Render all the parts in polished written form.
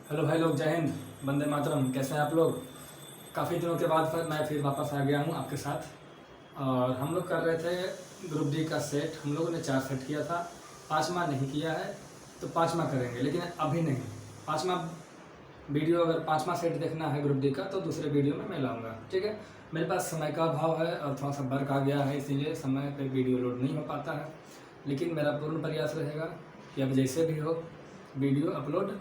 Hello भाई लोग, जय हिंद, वंदे मातरम। कैसे हैं आप लोग? काफ़ी दिनों के बाद मैं फिर वापस आ गया हूँ आपके साथ। और हम लोग कर रहे थे ग्रुप डी का सेट। हम लोगों ने 4 सेट किया था, 5वां नहीं किया है। तो 5वां करेंगे, लेकिन अभी नहीं। 5वां वीडियो, अगर 5वां सेट देखना है ग्रुप डी का तो दूसरे वीडियो में मैं लाऊंगा, ठीक है। मेरे पास समय का अभाव है और थोड़ा सा वर्क आ गया है, इसीलिए समय पे वीडियो लोड नहीं हो पाता है। लेकिन मेरा पूर्ण प्रयास रहेगा कि अब जैसे भी हो वीडियो अपलोड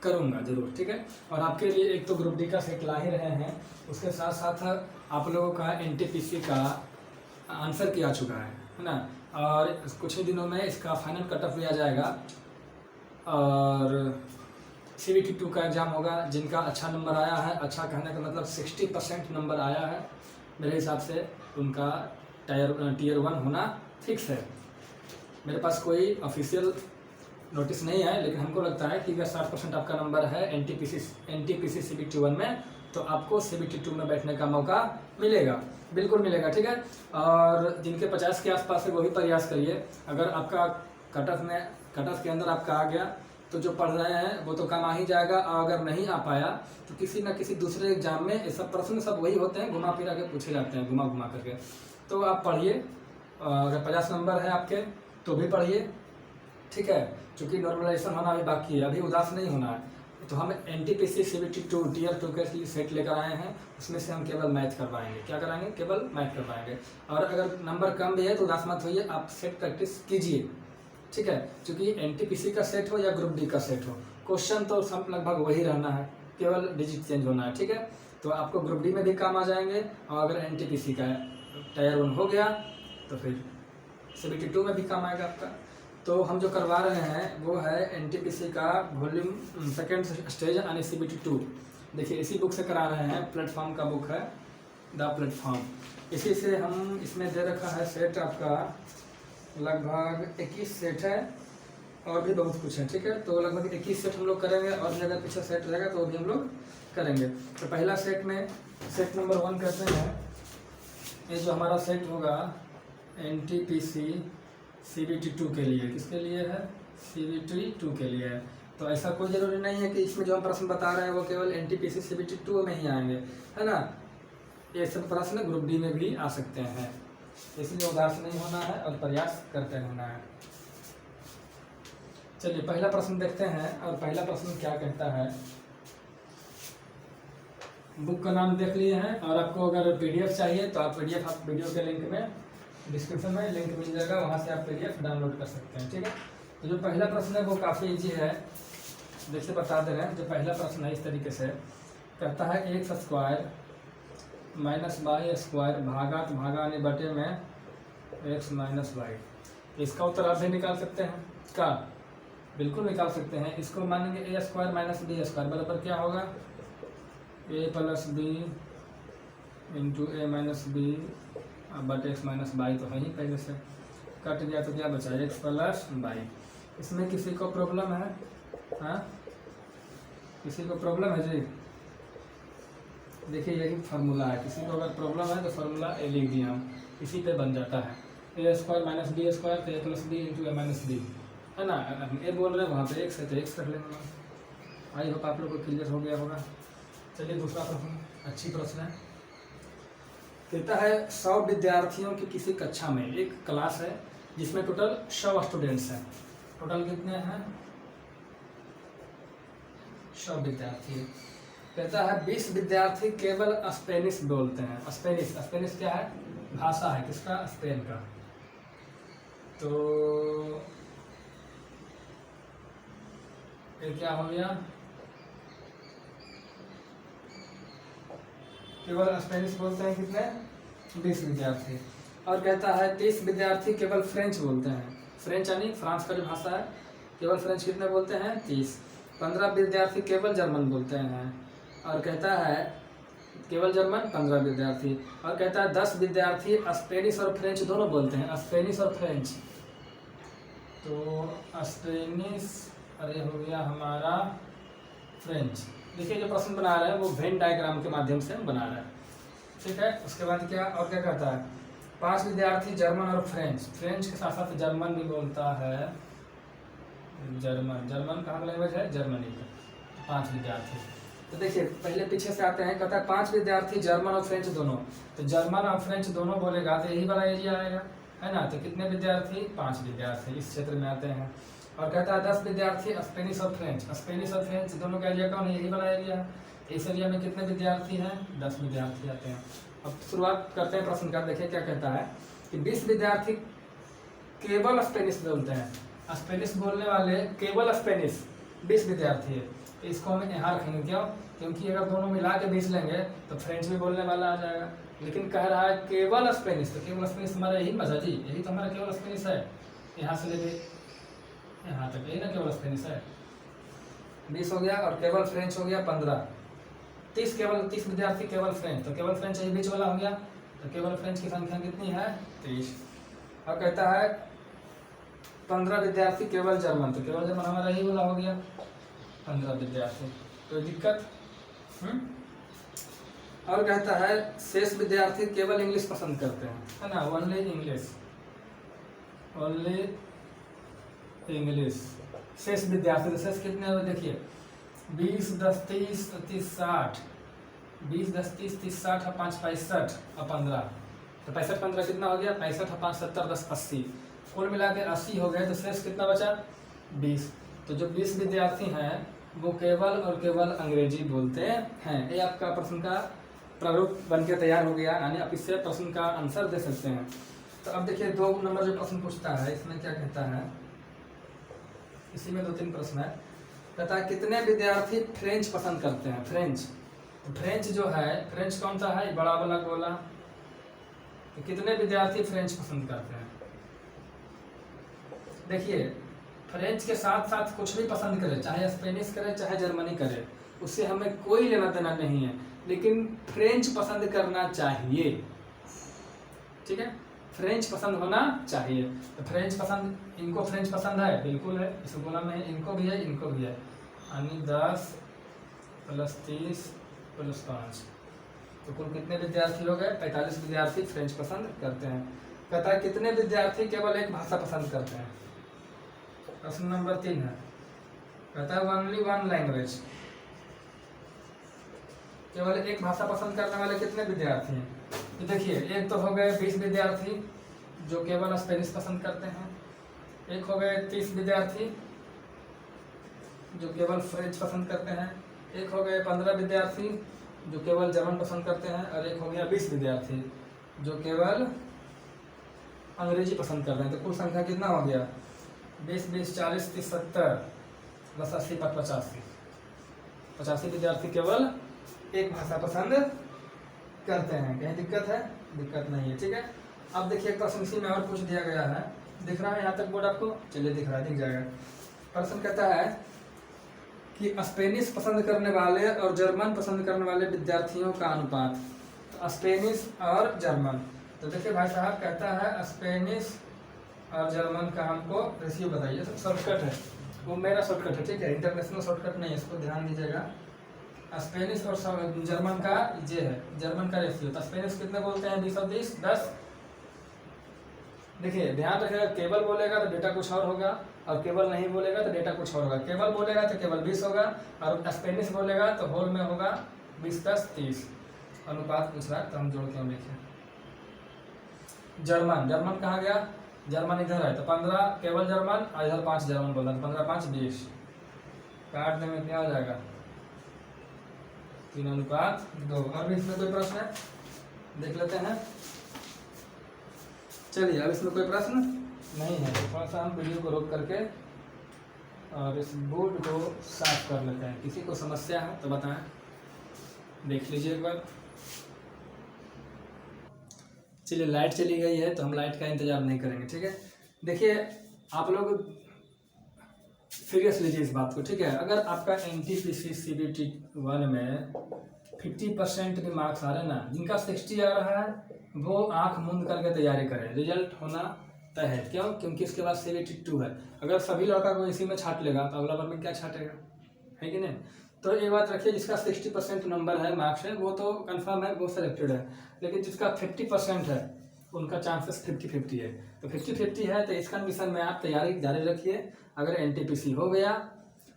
करूँगा ज़रूर, ठीक है। और आपके लिए एक तो ग्रुप डी का सेट ला ही रहे हैं, उसके साथ साथ आप लोगों का एनटीपीसी का आंसर किया चुका है ना। और कुछ ही दिनों में इसका फाइनल कट ऑफ लिया जाएगा और CBT 2 का एग्ज़ाम होगा। जिनका अच्छा नंबर आया है, अच्छा कहने का मतलब 60% नंबर आया है, मेरे हिसाब से उनका टीयर 1 होना फिक्स है। मेरे पास कोई ऑफिशियल नोटिस नहीं है, लेकिन हमको लगता है कि अगर 60% आपका नंबर है एनटीपीसी CBT 1 में, तो आपको CBT 2 में बैठने का मौका मिलेगा, बिल्कुल मिलेगा, ठीक है। और जिनके 50 के आसपास है वही प्रयास करिए। अगर आपका कट ऑफ के अंदर आपका आ गया तो जो पढ़ रहे हैं वो तो काम आ ही जाएगा। और अगर नहीं आ पाया तो किसी न किसी दूसरे एग्जाम में ये सब प्रश्न सब वही होते हैं, घुमा फिरा के पूछे जाते हैं, घुमा घुमा करके। तो आप पढ़िए, अगर 50 नंबर है आपके तो भी पढ़िए, ठीक है। क्योंकि नॉर्मलाइजेशन होना अभी बाकी है, अभी उदास नहीं होना है। तो हम एनटीपीसी CBT 2 टीयर 2 के लिए सेट लेकर आए हैं। उसमें से हम केवल मैथ करवाएंगे। क्या कराएंगे? केवल मैथ करवाएंगे। और अगर नंबर कम भी है तो उदास मत होइए, आप सेट प्रैक्टिस कीजिए, ठीक है। क्योंकि एनटीपीसी का सेट हो या ग्रुप डी का सेट हो, क्वेश्चन तो सब लगभग वही रहना है, केवल डिजिट चेंज होना है, ठीक है। तो आपको ग्रुप डी में भी काम आ जाएंगे। और अगर एनटीपीसी का टायर 1 हो गया तो फिर CBT 2 में भी काम आएगा आपका। तो हम जो करवा रहे हैं वो है एनटीपीसी का वॉल्यूम सेकेंड स्टेज यानी CBT 2। देखिए, इसी बुक से करा रहे हैं, प्लेटफॉर्म का बुक है, द प्लेटफॉर्म। इसी से हम इसमें दे रखा है सेट आपका लगभग 21 सेट है, और भी बहुत कुछ है, ठीक है। तो लगभग 21 सेट हम लोग करेंगे, और भी अगर पीछे सेट रहेगा तो भी हम लोग करेंगे। तो पहला सेट में सेट नंबर 1 करते हैं। ये जो हमारा सेट होगा एनटीपीसी CBT 2 के लिए, किसके लिए है? CBT 2 के लिए है। तो ऐसा कोई ज़रूरी नहीं है कि इसमें जो हम प्रश्न बता रहे हैं वो केवल एनटीपीसी CBT 2 में ही आएंगे, है ना। ये सब प्रश्न ग्रुप डी में भी आ सकते हैं, इसलिए उदास नहीं होना है और प्रयास करते रहना है। चलिए पहला प्रश्न देखते हैं। और पहला प्रश्न क्या कहता है, बुक का नाम देख लिए हैं। और आपको अगर PDF चाहिए तो आप PDF, आप वीडियो के लिंक में, डिस्क्रिप्शन में लिंक मिल जाएगा, वहाँ से आप PDF डाउनलोड कर सकते हैं, ठीक है। तो जो पहला प्रश्न है वो काफ़ी इजी है, देखिए बता दे रहे हैं। जो पहला प्रश्न है इस तरीके से कहता है, x square minus Y square भागा यानी बटे में x माइनस वाई। इसका उत्तर आप भी निकाल सकते हैं, का बिल्कुल निकाल सकते हैं। इसको मानेंगे a square minus b square बराबर क्या होगा? a plus B into A minus B but X minus Y. तो है ही, पहले से कट गया तो क्या बचा? X plus by. इसमें किसी को प्रॉब्लम है? हाँ, किसी को प्रॉब्लम है जी? देखिए यही फार्मूला है, किसी को अगर प्रॉब्लम है तो फार्मूला ए लिख दिया हम, इसी पे बन जाता है। ए स्क्वायर माइनस बी स्क्वायर तो ए plus B into A minus B, है ना। हम ए बोल रहे हैं, वहाँ पे एक्स है तो एक्स रख लेंगे। आई होप आप लोग को क्लियर हो गया होगा। चलिए दूसरा प्रश्न, अच्छी प्रश्न है। कहता है 100 विद्यार्थियों की किसी कक्षा में, एक क्लास है जिसमें टोटल 100 स्टूडेंट्स हैं। टोटल कितने हैं? 100 विद्यार्थी। कहता है 20 विद्यार्थी केवल स्पेनिश बोलते हैं। स्पेनिश क्या है? भाषा है, किसका? स्पेन का। तो ये क्या हो गया? केवल स्पेनिश बोलते हैं कितने? 20 विद्यार्थी। और कहता है 30 विद्यार्थी केवल फ्रेंच बोलते हैं। फ्रेंच यानी फ्रांस का जो भाषा है, केवल फ्रेंच कितने बोलते हैं? 30। 15 विद्यार्थी केवल जर्मन बोलते हैं। और कहता है केवल जर्मन 15 विद्यार्थी। और कहता है 10 विद्यार्थी स्पेनिश और फ्रेंच दोनों बोलते हैं, स्पेनिश और फ्रेंच। तो स्पेनिश, अरे हो गया हमारा फ्रेंच। देखिए जो प्रश्न बना रहे हैं वो वेन डायग्राम के माध्यम से हम बना रहे हैं, ठीक है। उसके बाद क्या और क्या कहता है? 5 विद्यार्थी जर्मन और फ्रेंच के साथ साथ जर्मन भी बोलता है। जर्मन कहाँ का लैंग्वेज है? जर्मनी का। 5 विद्यार्थी। तो देखिए पहले पीछे से आते हैं, कहता है 5 विद्यार्थी जर्मन और फ्रेंच दोनों। तो जर्मन और फ्रेंच दोनों बोलेगा तो यही वाला एरिया आएगा, है ना। तो कितने विद्यार्थी? 5 विद्यार्थी इस क्षेत्र में आते हैं। और कहता है 10 विद्यार्थी स्पेनिश और फ्रेंच। स्पेनिश और फ्रेंच दोनों का एरिया कौन है? यही वाला एरिया। इस एरिया में कितने विद्यार्थी हैं? 10 विद्यार्थी आते हैं। अब शुरुआत करते हैं प्रश्न का। देखिए क्या कहता है कि 20 विद्यार्थी केवल स्पेनिश बोलते हैं। स्पेनिश बोलने वाले केवल स्पेनिश 20 विद्यार्थी है। तो इसको हम यहाँ रखेंगे, क्यों? क्योंकि अगर दोनों मिला के 20 लेंगे तो फ्रेंच भी बोलने वाला आ जाएगा। लेकिन कह रहा है केवल स्पेनिश, तो केवल स्पेनिश हमारा यही मजा जी, यही तो हमारा केवल स्पेनिश है। यहाँ से लेके यहाँ तक यही ना केवल स्पेनिश है। 20 हो गया और केवल फ्रेंच हो गया 15। 30 विद्यार्थी केवल फ्रेंच, तो केवल फ्रेंच यही बीच वाला हो गया। तो केवल फ्रेंच की संख्या कितनी है? 23। और कहता है 15 विद्यार्थी केवल जर्मन, तो केवल जर्मन हमारा यही वाला हो गया 15 विद्यार्थी। तो दिक्कत और कहता है शेष विद्यार्थी केवल इंग्लिश पसंद करते हैं, है ना। Only English, only English. शेष विद्यार्थी, तो शेष कितने हुए? देखिए 20, 10, 30, 30, 60। 20, 10, 30, 30, 60 और 5, 65 और 15। तो 65, 15 कितना हो गया? 65 और 5, 70, 10, 80। कुल मिला के 80 हो गए। तो शेष कितना बचा? 20। तो जो 20 विद्यार्थी हैं वो केवल और केवल अंग्रेजी बोलते हैं। ये आपका प्रश्न का प्रारूप बन के तैयार हो गया, यानी आप इससे प्रश्न का आंसर दे सकते हैं। तो अब देखिए 2 नंबर जो प्रश्न पूछता है इसमें क्या कहता है, इसी में 2-3 प्रश्न है। कहता है कितने विद्यार्थी फ्रेंच पसंद करते हैं? फ्रेंच, तो फ्रेंच जो है, फ्रेंच कौन सा है? बड़ा वाला गोला। तो कितने विद्यार्थी फ्रेंच पसंद करते हैं? देखिए फ्रेंच के साथ साथ कुछ भी पसंद करे, चाहे स्पेनिश करे चाहे जर्मनी करे, उससे हमें कोई लेना देना नहीं है, लेकिन फ्रेंच पसंद करना चाहिए। ठीक है, फ्रेंच पसंद होना चाहिए। तो फ्रेंच पसंद, इनको फ्रेंच पसंद है, बिल्कुल है, इस कॉलम में इनको भी है, इनको भी है। यानी 10 + 30 + 5, तो कुल कितने विद्यार्थी हो गए? 45 विद्यार्थी फ्रेंच पसंद करते हैं। कहता है कितने विद्यार्थी केवल एक भाषा पसंद करते हैं? प्रश्न नंबर 3 है। कहता है ओनली वन लैंग्वेज, केवल एक भाषा पसंद करने वाले कितने विद्यार्थी हैं? तो देखिए एक तो हो गए 20 विद्यार्थी जो केवल स्पेनिश पसंद करते हैं, एक हो गए 30 विद्यार्थी जो केवल फ्रेंच पसंद करते हैं, एक हो गए 15 विद्यार्थी जो केवल जर्मन पसंद करते हैं, और एक हो गया 20 विद्यार्थी जो केवल अंग्रेजी पसंद करते हैं। तो कुल संख्या कितना हो गया? 20, 20, 40, 30, 70 + 80 + 85। 85 विद्यार्थी केवल एक भाषा पसंद करते हैं। कहीं दिक्कत है? दिक्कत नहीं है। ठीक है, अब देखिए एक प्रश्न इसी में और पूछ दिया गया है, दिख रहा है यहाँ तक बोर्ड आपको? चलिए दिख रहा है, दिख जाएगा। प्रश्न कहता है कि स्पेनिश पसंद करने वाले और जर्मन पसंद करने वाले विद्यार्थियों का अनुपात। तो स्पेनिश और जर्मन, तो देखिए भाई साहब कहता है स्पेनिश और जर्मन का हमको रेशियो बताइए। सब शॉर्टकट है, वो मेरा शॉर्टकट है, ठीक है, इंटरनेशनल शॉर्टकट नहीं है, इसको ध्यान दीजिएगा। स्पेनिश और जर्मन का ये है, जर्मन का रेशियो। तो स्पेनिश कितने बोलते हैं? 20 और 30 10। देखिए ध्यान रखिएगा, केवल बोलेगा तो डेटा कुछ और होगा, और केवल नहीं बोलेगा तो डेटा कुछ और होगा। केवल बोलेगा तो केवल 20 होगा, और स्पेनिश बोलेगा तो होल में होगा 20, 10, 30। अनुपात पूछ रहा है तो हम जोड़ के लिखें। जर्मन, जर्मन कहाँ गया? जर्मन इधर है, तो 15 केवल जर्मन और इधर 5 जर्मन बोल रहा है। 15, 5, 20 काट देने में क्या आ जाएगा? 3:2। और भी इसमें कोई प्रश्न है? देख लेते हैं। चलिए अब इसमें कोई प्रश्न नहीं है, तो थोड़ा सा हम वीडियो को रोक करके और इस बोर्ड को साफ कर लेते हैं। किसी को समस्या है तो बताएं, देख लीजिए एक बार। चलिए लाइट चली गई है तो हम लाइट का इंतजार नहीं करेंगे, ठीक है। देखिए आप लोग सीरियस लीजिए इस बात को, ठीक है। अगर आपका NTPC CBT 1 में 50% भी मार्क्स आ रहे हैं ना, जिनका 60 आ रहा है वो आंख मूंद करके तैयारी करें, रिजल्ट होना तय है। क्यों? क्योंकि इसके बाद CBT 2 है। अगर सभी लड़का को इसी में छाट लेगा तो अगला बार में क्या छाटेगा, है कि नहीं? तो ये बात रखिए, जिसका 60% नंबर है, मार्क्स है, वो तो कंफर्म है, वो सिलेक्टेड है। लेकिन जिसका 50% है उनका चांसेस 50-50 है। तो 50-50 है तो इस कंडीशन में आप तैयारी जारी रखिए। अगर NTPC हो गया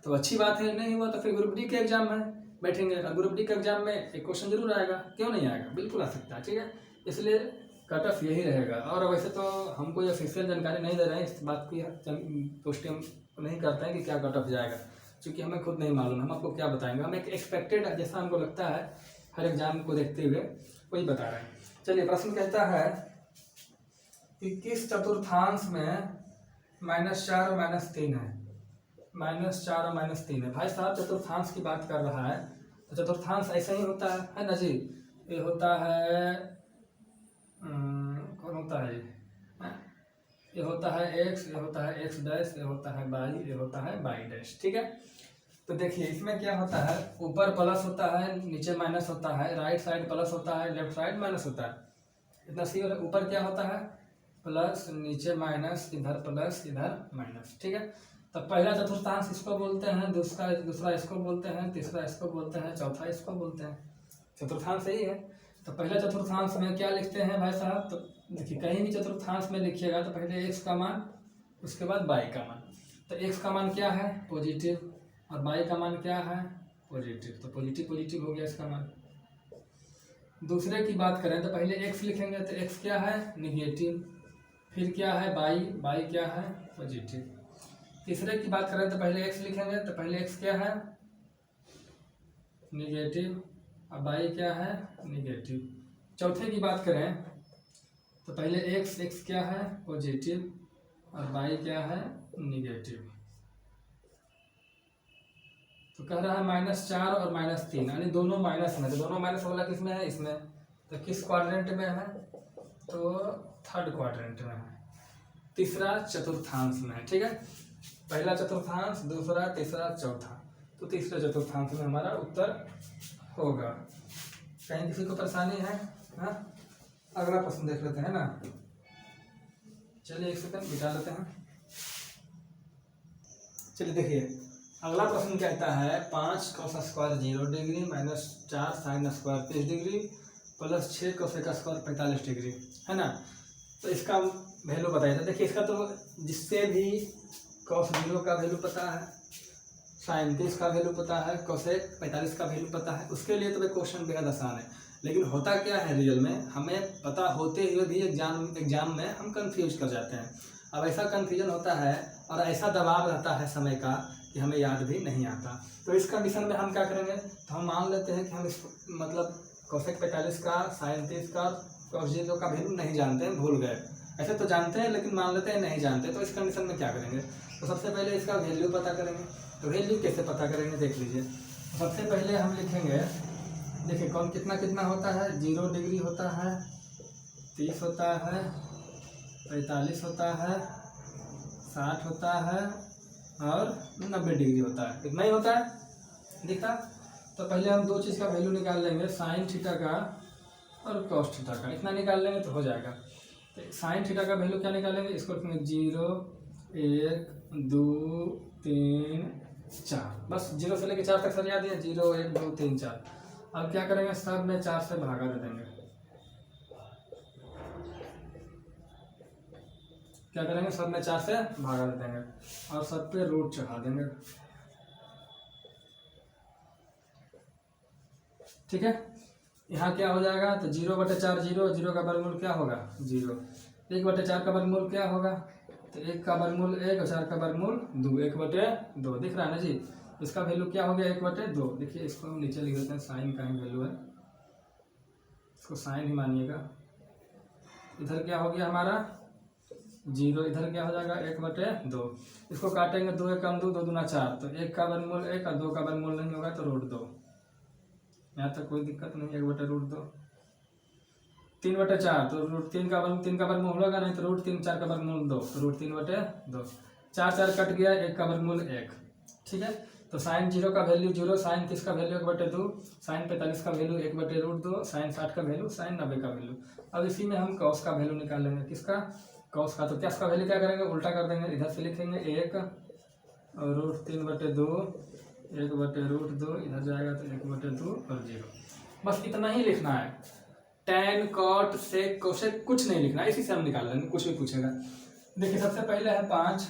तो अच्छी बात है, नहीं हुआ तो फिर ग्रुप डी के एग्जाम में बैठेंगे, और ग्रुप डी के एग्जाम में एक क्वेश्चन जरूर आएगा, क्यों नहीं आएगा, बिल्कुल आ सकता है। ठीक है, इसलिए कट ऑफ यही रहेगा। और वैसे तो हम कोई ऑफिशियल जानकारी नहीं दे रहे हैं, इस बात की पुष्टि हम नहीं करते हैं कि क्या कट ऑफ जाएगा, क्योंकि हमें खुद नहीं मालूम, हम आपको क्या बताएंगे, हम एक एक्सपेक्टेड जैसा हमको लगता है हर एग्जाम को देखते हुए वही बता रहे हैं। चलिए, प्रश्न कहता है कि किस चतुर्थांश में -4 और -3 है। -4 और -3 है। भाई साहब चतुर्थांश की बात कर रहा है, तो चतुर्थांश ऐसा ही होता है ना जी। ये होता है कौन होता है ये होता है x, ये होता है x डैश, ये होता है y, ये होता है y डैश। ठीक है, तो देखिए इसमें क्या होता है, ऊपर प्लस होता है, नीचे माइनस होता है, राइट साइड प्लस होता है, लेफ्ट साइड माइनस होता है, इतना सी। ऊपर क्या होता है, प्लस, नीचे माइनस, इधर प्लस इधर माइनस। ठीक है, तो पहला चतुर्थांश इसको बोलते हैं, दूसरा इसको बोलते हैं, तीसरा इसको बोलते हैं, चौथा इसको बोलते हैं। चतुर्थांश यही है। तो पहला चतुर्थांश में क्या लिखते हैं भाई साहब, तो देखिए कहीं भी चतुर्थांश में लिखिएगा तो पहले x का मान, उसके बाद y का मान। तो x का मान क्या है, पॉजिटिव, और y का मान क्या है, पॉजिटिव, तो पॉजिटिव पॉजिटिव हो गया इसका मान। दूसरे की बात करें तो पहले x लिखेंगे, तो x क्या है, निगेटिव, फिर क्या है y क्या है, पॉजिटिव। तीसरे की बात करें तो पहले x लिखेंगे, तो पहले x क्या है, निगेटिव, और y क्या है, निगेटिव। चौथे की बात करें तो पहले x क्या है, पॉजिटिव, और y क्या है, निगेटिव। तो कह रहा है -4 और -3, यानी दोनों माइनस में। तो दोनों माइनस वाला किस में है, इसमें। तो किस क्वाड्रेंट में है, तो थर्ड क्वाड्रेंट में है, तीसरा चतुर्थांश में है। ठीक है, पहला चतुर्थांश, दूसरा, तीसरा, चौथा, तो तीसरे चतुर्थांश में हमारा उत्तर होगा। कहीं किसी को परेशानी है? हाँ, अगला प्रश्न देख लेते हैं ना। चलिए एक सेकंड बिता लेते हैं। चलिए देखिए, अगला प्रश्न कहता है 5 cos square 0 degree -4 sin square 30 degree plus 6 cos का स्क्वायर 45 डिग्री, है ना। तो इसका वैल्यू बताइए। तो देखिए इसका तो जिससे भी cos 0 का वैल्यू पता है, sin 30 का वैल्यू पता है, cosec 45 का वैल्यू पता है, उसके लिए तो क्वेश्चन बेहद आसान है। लेकिन होता क्या है रियल में, हमें पता होते हुए भी एग्जाम में हम कंफ्यूज कर जाते हैं। अब ऐसा कंफ्यूजन होता है और ऐसा दबाव रहता है समय का कि हमें याद भी नहीं आता। तो इस कंडीशन में हम क्या करेंगे, तो हम मान लेते हैं कि हम इस मतलब cosec 45 का, sin 30 का, cos 0 का वैल्यू नहीं जानते हैं, भूल गए। ऐसे तो जानते हैं लेकिन मान लेते हैं नहीं जानते। तो इस कंडीशन में क्या करेंगे, तो सबसे पहले इसका वैल्यू पता करेंगे। तो वैल्यू कैसे पता करेंगे, देख लीजिए। सबसे पहले हम लिखेंगे, देखिए कौन कितना कितना होता है, 0 डिग्री होता है, 30 होता है, 45 होता है, 60 होता है, और 90 डिग्री होता है। कितना ही होता है दिखता। तो पहले हम दो चीज़ का वैल्यू निकाल लेंगे, साइन थीटा का और कॉस थीटा का। इतना निकाल लेंगे तो हो जाएगा। तो साइन थीटा का वैल्यू क्या निकालेंगे, इसको रखेंगे 0, 1, 2, 3, 4, बस 0 से लेकर 4 तक सरिया दिया, 0, 1, 2, 3, 4। अब क्या करेंगे, सब में 4 से भागा दे देंगे। क्या करेंगे, सब में 4 से भागा दे देंगे और सब पे रूट चढ़ा देंगे। ठीक है, यहाँ क्या हो जाएगा, तो 0/4 0, 0 का वर्गमूल क्या होगा 0, 1/4 का वर्गमूल क्या होगा, तो 1 का वर्गमूल 1 और 4 का वर्गमूल 2, 1/2 दिख रहा है ना जी। इसका वैल्यू क्या हो गया 1/2। देखिए इसको हम नीचे लिख देते हैं, साइन का ही वैल्यू है, इसको साइन ही मानिएगा। इधर क्या हो गया हमारा 0, इधर क्या हो जाएगा 1/2। इसको काटेंगे, 2 1 2, 2 दूना 4, तो 1 का वर्गमूल 1 और 2 का वर्गमूल नहीं होगा तो √2। यहाँ तक कोई दिक्कत नहीं, 1/√2। 3/4, तो √3 का वर्गमूल होगा नहीं, तो √3, 4 का वर्गमूल 2, तो √3/2। 4 4 कट गया, 1 का वर्गमूल 1। ठीक है, तो साइन 0 का वैल्यू 0, साइन 30 का वैल्यू 1/2, साइन 45 का वैल्यू 1/√2, साइन 60 का वैल्यू, साइन 90 का वैल्यू। अब इसी में हम कॉस का वैल्यू निकाल लेंगे, किसका, कॉस का। तो क्या इसका वैल्यू क्या करेंगे, उल्टा कर देंगे, इधर से लिखेंगे 1 और √3/2, 1/√2, इधर जाएगा तो 1/2 और 0। बस इतना ही लिखना है। tan cot sec cosec कुछ नहीं लिखना है, इसी से हम निकाल लेंगे, कुछ भी पूछेगा। देखिए सबसे पहले है 5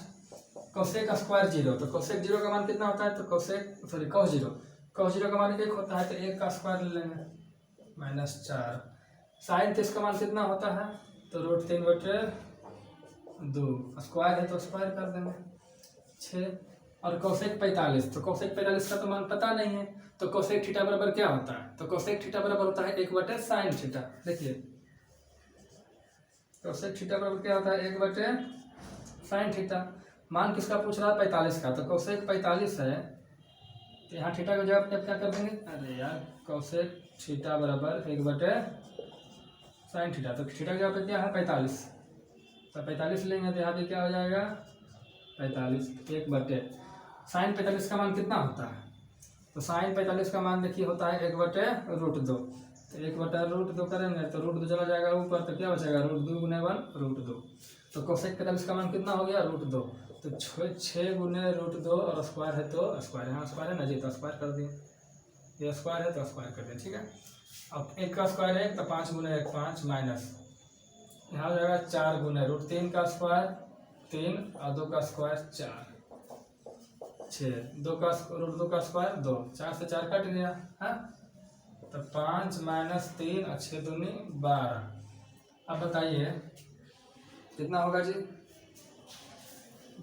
कोसेक स्क्वायर 0, तो कोसेक 0 का मान कितना होता है, तो cos 0 का मान 1 होता है, तो 1 का स्क्वायर ले लेंगे -4। साइन 30 का मान कितना होता है, तो √3/2, स्क्वायर है तो स्क्वायर कर देंगे 6। और कोसेक 45, तो कोसेक 45 का तो मान पता नहीं है, तो कोसेक थीटा बराबर क्या होता है, तो कोसेक थीटा बराबर होता है 1/sin थीटा। देखिए कोसेक थीटा बराबर क्या होता है, 1/sin थीटा। मान किसका पूछ रहा है, 45 का, तो कोसेक 45 है, तो यहाँ थीटा का जवाब क्या कर देंगे, अरे यार कोसेक थीटा बराबर 1/sin थीटा, तो थीटा का जवाब क्या है 45, तो 45 लेंगे, तो यहाँ पे क्या हो जाएगा 45, 1/sin 45 का मान कितना होता है, तो sin 45 का मान देखिए होता है 1/√2, तो 1/√2 करेंगे तो √2 चला जाएगा ऊपर, तो क्या बचेगा √2 × 1 √2, तो कोसेक 45 का मान कितना हो गया √2, तो 6 × √2 और स्क्वायर है तो स्क्वायर, यहाँ स्क्वायर है ना जी, तो स्क्वायर कर दिए, ये स्क्वायर है तो स्क्वायर कर दिए, ठीक है। अब 1 का स्क्वायर है तो 5 × 1 5 माइनस, यहाँ हो जाएगा 4 × √3 का स्क्वायर 3 और 2 का स्क्वायर 4 6, 2 का √2 का स्क्वायर 2, 4 से 4 कट गया है, तो 5 - 3 और 6 दूनी 12। अब बताइए कितना होगा जी,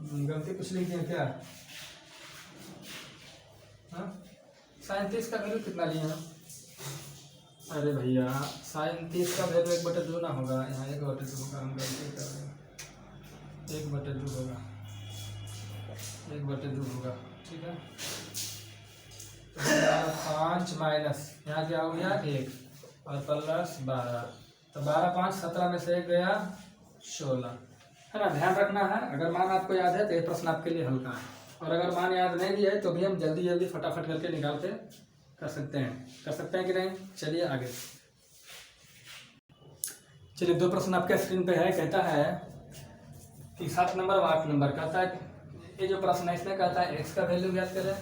गलती कुछ लिख दिए क्या, हाँ 37 का वैल्यू कितना लिए हैं, अरे भैया 37 का वैल्यू 1/2 ना होगा, यहाँ 1/2 होगा, हम गलती कर रहे हैं, 1/2 होगा, 1/2 होगा, ठीक है। तो 5 माइनस यहाँ क्या हो गया 1 और प्लस 12, तो 12 5 17 में से 1 गया 16, है ना। ध्यान रखना है, अगर मान आपको याद है तो ये प्रश्न आपके लिए हल्का है, और अगर मान याद नहीं भी है तो भी हम जल्दी जल्दी फटाफट करके निकाल के कर सकते हैं कि नहीं। चलिए आगे, चलिए 2 प्रश्न आपके स्क्रीन पे है। कहता है कि 7 नंबर और 8 नंबर, कहता है ये जो प्रश्न है इसमें कहता है x का वैल्यू ज्ञात करें,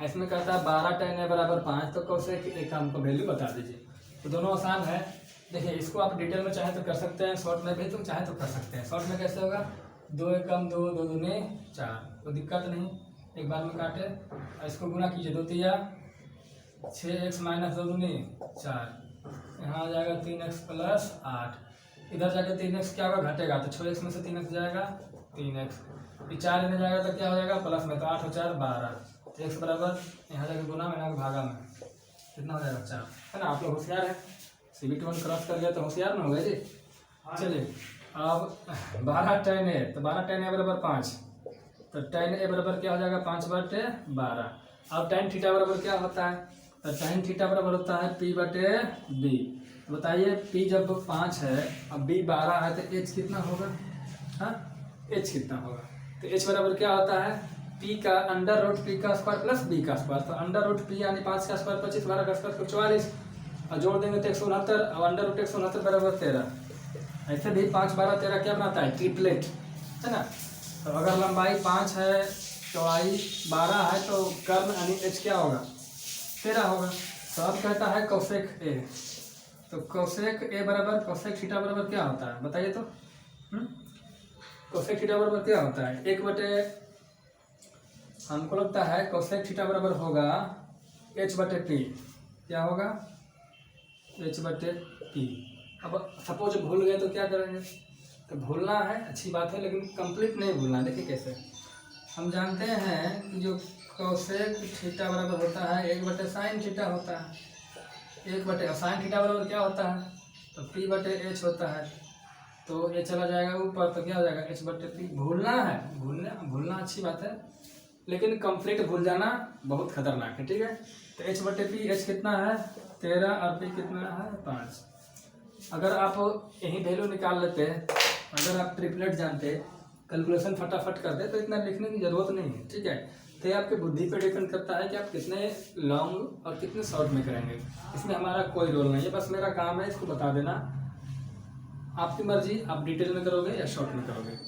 इसमें कहता है 12 tan a = 5, तो कोसेक a का हमको वैल्यू बता दीजिए। तो दोनों आसान है, देखिए इसको आप डिटेल में चाहे तो कर सकते हैं, शॉर्ट में भी तो चाहे तो कर सकते हैं। शॉर्ट में कैसे होगा, 2 × 1 = 2, 2 दूनी 4, कोई दिक्कत नहीं, एक बार में काटे और इसको गुना कीजिए, 2 × 3 = 6x - 2 दूनी 4, यहाँ आ जाएगा 3x + 8, इधर जाके 3x क्या होगा घटेगा, तो 6x में से 3x जाएगा 3x, 4 इधर जाएगा तो क्या हो जाएगा प्लस में, तो 8 और 4 12, तो x बराबर यहाँ जाके गुना में ना भागा में कितना हो जाएगा 4, है ना। आप लोग होशियार है, CBT 1 क्रॉस कर गया तो होशियार ना हो गए जी। चलिए अब 12 tan a, तो 12 tan a = 5, तो tan a बराबर क्या हो जाएगा 5/12। अब tan थीटा बराबर क्या होता है, तो tan थीटा बराबर होता है P/B। बताइए P जब 5 है अब B 12 है, तो H कितना होगा, हाँ H कितना होगा, तो H बराबर क्या होता है P का √P का स्क्वायर प्लस B का स्क्वायर, तो √P यानी 5 का स्क्वायर 25, 12 का स्क्वायर 44, और जोड़ देंगे तो 169, और √169 बराबर 13। ऐसे भी 5 12 13 क्या बनाता है ट्रिपलेट, है ना। तो अगर लंबाई 5 है चौड़ाई 12 है तो कर्ण यानी H क्या होगा 13 होगा। तो अब कहता है कोसेक A, तो कोसेक A बराबर कोसेक थीटा बराबर क्या होता है बताइए तो, कोसेक थीटा बराबर क्या होता है, 1/, हमको लगता है कोसेक थीटा बराबर होगा H/P, क्या होगा H/P। अब सपोज भूल गए तो क्या करेंगे, तो भूलना है अच्छी बात है लेकिन कंप्लीट नहीं भूलना। देखिए कैसे, हम जानते हैं कि जो कोसेक थीटा बराबर होता है 1/sin थीटा होता है, 1/sin थीटा बराबर क्या होता है, तो P/H होता है, तो ये चला जाएगा ऊपर तो क्या हो जाएगा H/P। भूलना है, भूलना अच्छी बात है लेकिन कंप्लीट भूल जाना बहुत खतरनाक है, ठीक है। तो H/P, H कितना है 13 और P कितना है 5। अगर आप यही वैल्यू निकाल लेते, अगर आप ट्रिपलेट जानते, कैलकुलेशन फटाफट कर दे तो इतना लिखने की ज़रूरत नहीं है, ठीक है। तो ये आपके बुद्धि पर डिपेंड करता है कि आप कितने लॉन्ग और कितने शॉर्ट में करेंगे, इसमें हमारा कोई रोल नहीं है, बस मेरा काम है इसको बता देना। आपकी मर्जी, आप डिटेल में करोगे या शॉर्ट में करोगे,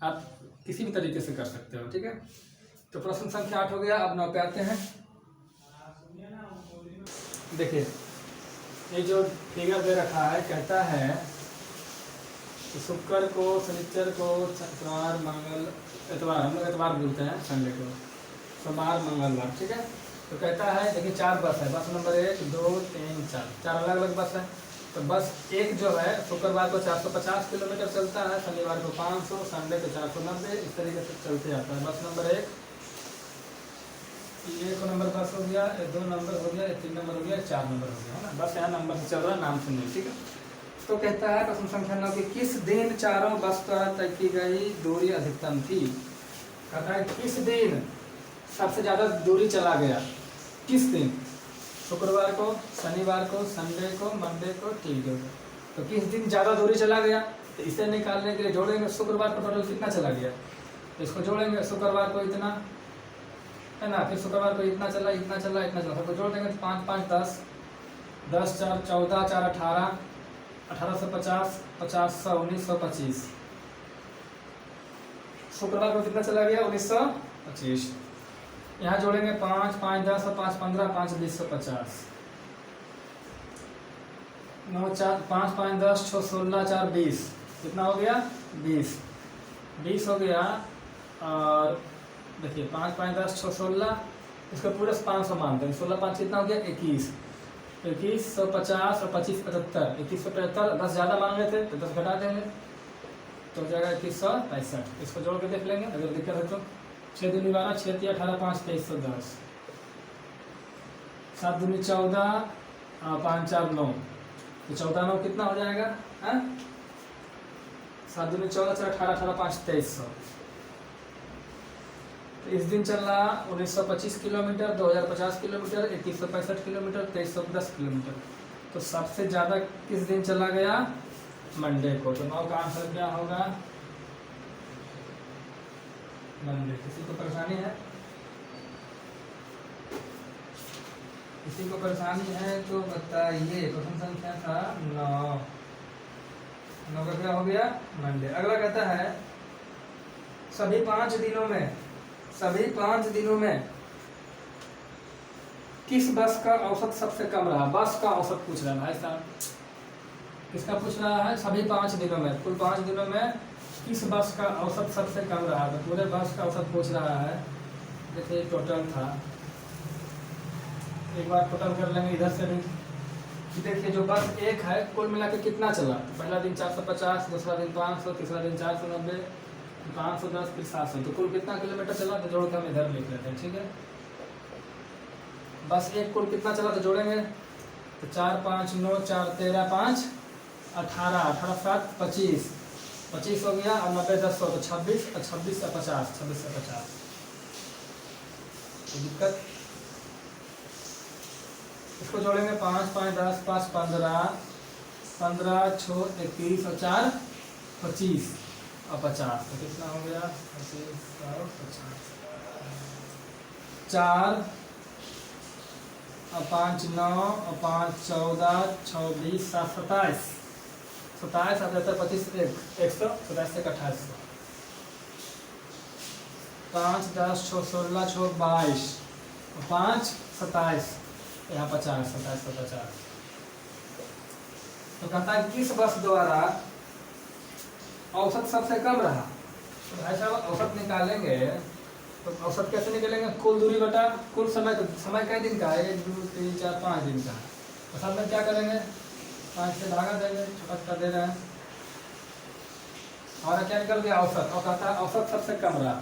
आप किसी भी तरीके से कर सकते हो, ठीक है। तो प्रश्न संख्या 8 हो गया। अब 9 पे आते हैं। देखिए ये जो फिगर दे रखा है कहता है तो शुक्र को, शनिचर को, शुक्रवार, मंगल, इतवार, हम लोग इतवार बोलते हैं संडे को, सोमवार, मंगलवार, ठीक है। तो कहता है देखिए 4 बस है, बस नंबर 1 2 3 4, 4 अलग अलग बस है। तो बस एक जो है शुक्रवार को 450 किलोमीटर चलता है, शनिवार को 500, संडे को 490, इस तरीके से चलते आता है। बस नंबर 1 ये 1 नंबर बस हो गया, 2 नंबर हो गया, 3 नंबर हो गया, 4 नंबर हो गया, है ना। बस यहाँ नंबर से चल रहा है, नाम सुनिए, ठीक है। तो कहता है प्रश्न संख्या 9 कि किस दिन चारों बस द्वारा तय की गई दूरी अधिकतम थी। कहता है किस दिन सबसे ज़्यादा दूरी चला गया, किस दिन, शुक्रवार को, शनिवार को, संडे को, मंडे को, ट्यूसडे को। तो किस दिन ज़्यादा दूरी चला गया, तो इसे निकालने के लिए जोड़ेंगे शुक्रवार को टोटल कितना चला गया, तो इसको जोड़ेंगे, शुक्रवार को इतना है ना, फिर शुक्रवार को इतना चला, इतना चला, इतना चला, सबको जोड़ देंगे तो 5 5 10, 10 4 14, 4 18, 1850, 50 100, 1925। शुक्रवार को कितना चला गया, 1925। यहाँ जोड़ेंगे 5 5 10 और 5 15, 5 20 50, 9 4 5 5 10 6 16 4 20, कितना हो गया 20 हो गया। और देखिए 5 5 10 6 16, इसको पूरे 500 मानते हैं, 16 5 कितना हो गया 21, 2150 और 25 75, 2175, 10 ज़्यादा मांग रहे थे तो 10 घटा देंगे तो हो जाएगा 2165। इसको जोड़ के देख लेंगे अगर दिक्कत है तो। 6 दूनी 12, 6 3 18, 5 2310, 7 दूनी 14, 5 4 9, तो 14 9 कितना हो जाएगा, 7 दूनी 14, 4 18, 18 5 2300। तो इस दिन चल रहा 1925 किलोमीटर, 2050 किलोमीटर, 2165 किलोमीटर, 2310 किलोमीटर। तो सबसे ज़्यादा किस दिन चला गया, मंडे को। तो 9 का आंसर क्या होगा, मंडे। किसी को परेशानी है, किसी को परेशानी है तो बताइए। प्रश्न संख्या था 9, 9 का क्या हो गया, मंडे। अगला कहता है सभी 5 दिनों में किस बस का औसत सबसे कम रहा। बस का औसत पूछ रहा है भाई साहब, किसका पूछ रहा है, सभी 5 दिनों में, कुल 5 दिनों में किस बस का औसत सबसे कम रहा। तो पूरे बस का औसत पूछ रहा है। देखिए टोटल था, एक बार टोटल कर लेंगे इधर से भी। देखिए जो बस एक है कुल मिला के कितना चला, पहला दिन 450, दूसरा दिन 500, तीसरा दिन 490, 510, फिर 700, तो कुल कितना किलोमीटर चला, तो जोड़ के हम इधर लिख लेते हैं, ठीक है। बस एक कुल कितना चला तो जोड़ेंगे तो 4 5 9 4 13 5 18, 18 7 25, 25 हो गया और 90 10 100, तो 26 और 26 से 50, 26 से 50। तो दिक्कत, इसको जोड़ेंगे 5 5 10 5 15, 15 6 21 और 4 25 और 50, तो कितना हो गया 25 और 50, 4 और 5 9 और 5 14 26 7 27, 27 77 25 100, 27 से 2800, 5 10 6 16 6 22 और 5 27, यहाँ 50, 27 से 50। तो कहता है किस बस द्वारा औसत सबसे कम रहा। तो भाई साहब औसत निकालेंगे तो औसत कैसे निकलेंगे, कुल दूरी बटा कुल समय। तो समय कई दिन का है, 1 2 3 4 5 दिन का है। तो सब में क्या करेंगे, 5 से भागा देंगे, छोटा दे रहे हैं, हमारा क्या निकल गया औसत। और कहता है औसत सबसे कम रहा।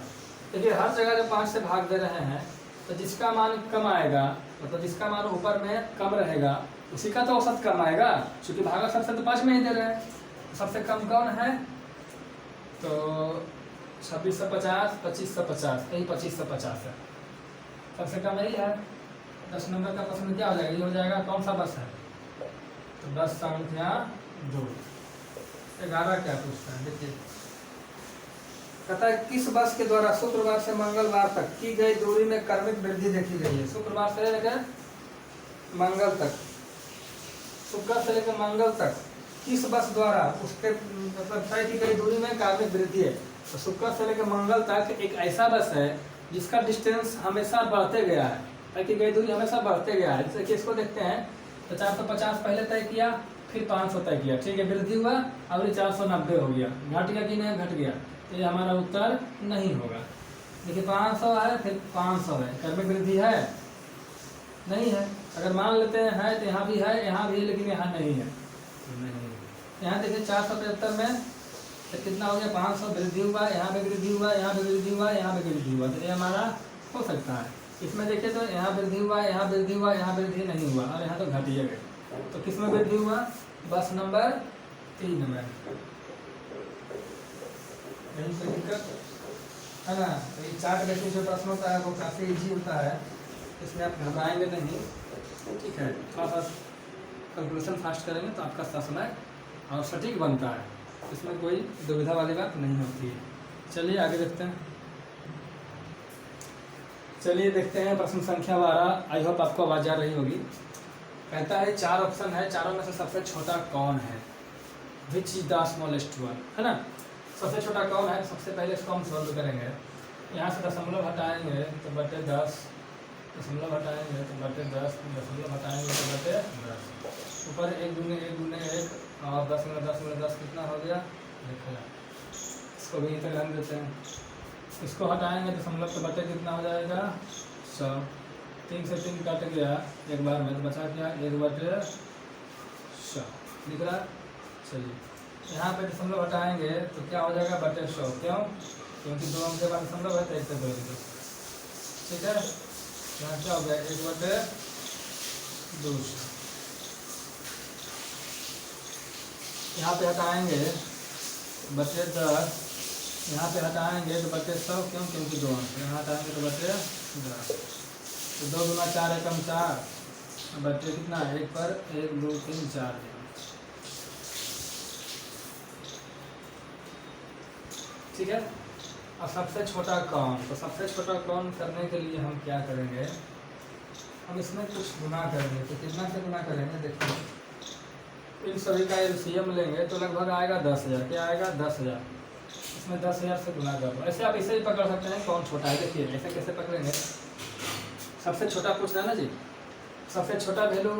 देखिए हर जगह जब 5 से भाग दे रहे हैं तो जिसका मान कम आएगा, मतलब जिसका मान ऊपर में कम रहेगा उसी का तो औसत कम आएगा, क्योंकि भागा सबसे तो 5 में ही दे रहे हैं। सबसे कम कौन है, तो 26 से 50, 25 से 50, यही 25 से 50 है, सबसे कम यही है। 10 नंबर का प्रश्न क्या हो जाएगा, ये हो जाएगा कौन सा बस है, तो बस संख्या 2। 11 क्या पूछता है, देखिए कहता है किस बस के द्वारा शुक्रवार से मंगलवार तक की गई दूरी में क्रमिक वृद्धि देखी गई है। शुक्रवार से लेकर मंगल तक, शुक्र से लेकर मंगल तक किस बस द्वारा उसके मतलब तय की गई दूरी में क्रमिक वृद्धि है। तो शुक्र से लेकर मंगल तक एक ऐसा बस है जिसका डिस्टेंस हमेशा बढ़ते गया है, तय की गई दूरी हमेशा बढ़ते गया है। जैसे कि इसको देखते हैं तो 450 पहले तय किया, फिर 500 तय किया, ठीक है, वृद्धि हुआ, अब ये 490 हो गया, घट गया कि नहीं घट गया, तो ये हमारा उत्तर नहीं होगा। देखिए 500 है, फिर 500 है, कर में वृद्धि है नहीं है। अगर मान लेते हैं है तो यहाँ भी है, यहाँ भी है, लेकिन यहाँ नहीं है, नहीं। यहाँ देखिए 475 में तो कितना हो गया, 500 वृद्धि हुआ, यहाँ पे वृद्धि हुआ, यहाँ पे वृद्धि हुआ, यहाँ पे वृद्धि हुआ, तो ये हमारा हो सकता है। इसमें देखिए तो यहाँ वृद्धि हुआ, यहाँ वृद्धि हुआ, यहाँ वृद्धि नहीं हुआ, और यहाँ तो घटिया गए। तो किस में वृद्धि हुआ, बस नंबर 3 में। यही कोई दिक्कत है ना। तो ये चार्ट बेसिस जो प्रश्न होता है वो काफ़ी इजी होता है, इसमें आप घबराएंगे नहीं, ठीक है। थोड़ा सा कैलकुलेशन फास्ट करेंगे तो आपका समय और सटीक बनता है, इसमें कोई दुविधा वाली बात नहीं होती है। चलिए आगे देखते हैं। चलिए देखते हैं प्रश्न संख्या 12। आई होप आपको आवाज़ आ रही होगी। कहता है 4 ऑप्शन है, चारों में से सबसे छोटा कौन है, which is the smallest one, है ना। सबसे छोटा कौन है, सबसे पहले इसको हम सॉल्व करेंगे। यहाँ से दशमलव हटाएंगे तो बटे 10, दशमलव हटाएंगे तो बटे 10, दशमलव हटाएंगे तो बटे 10, ऊपर 1 दूने 1 दूने 1, और 10 में 10 में 10 कितना हो गया, देखो। इसको भी इधर ध्यान देते हैं, इसको हटाएंगे दशमलव तो बटे कितना हो जाएगा 100, 3 से 3 कट गया एक बार में, तो बचा क्या 1 बटे 100, दिख रहा। चलिए यहाँ पे दशमलव हटाएंगे तो क्या हो जाएगा बटे 100, क्यों, क्योंकि 2 अंक के बाद दशमलव है तो 1 से 2 दो, ठीक है। यहाँ क्या हो गया 1 बटे 200। यहाँ पे हटाएंगे बटे 10, यहाँ पे हटाएंगे तो बटे 100, क्यों, क्योंकि 2 अंक, यहाँ हटाएंगे तो बटे 10, तो 2 दूना 4 एकम 4, बटे कितना 1 पर 1 2 3 4, ठीक है। और सबसे छोटा कौन, तो सबसे छोटा कौन करने के लिए हम क्या करेंगे, हम इसमें कुछ गुना करेंगे। तो कितना से गुना करेंगे, देखिए इन सभी का एलसीएम लेंगे तो लगभग आएगा 10,000, क्या आएगा 10,000, इसमें 10,000 से गुना कर दो। ऐसे आप इसे ही पकड़ सकते हैं कौन छोटा है। देखिए ऐसे कैसे पकड़ेंगे, सबसे छोटा पूछ रहा है ना जी, सबसे छोटा वैल्यू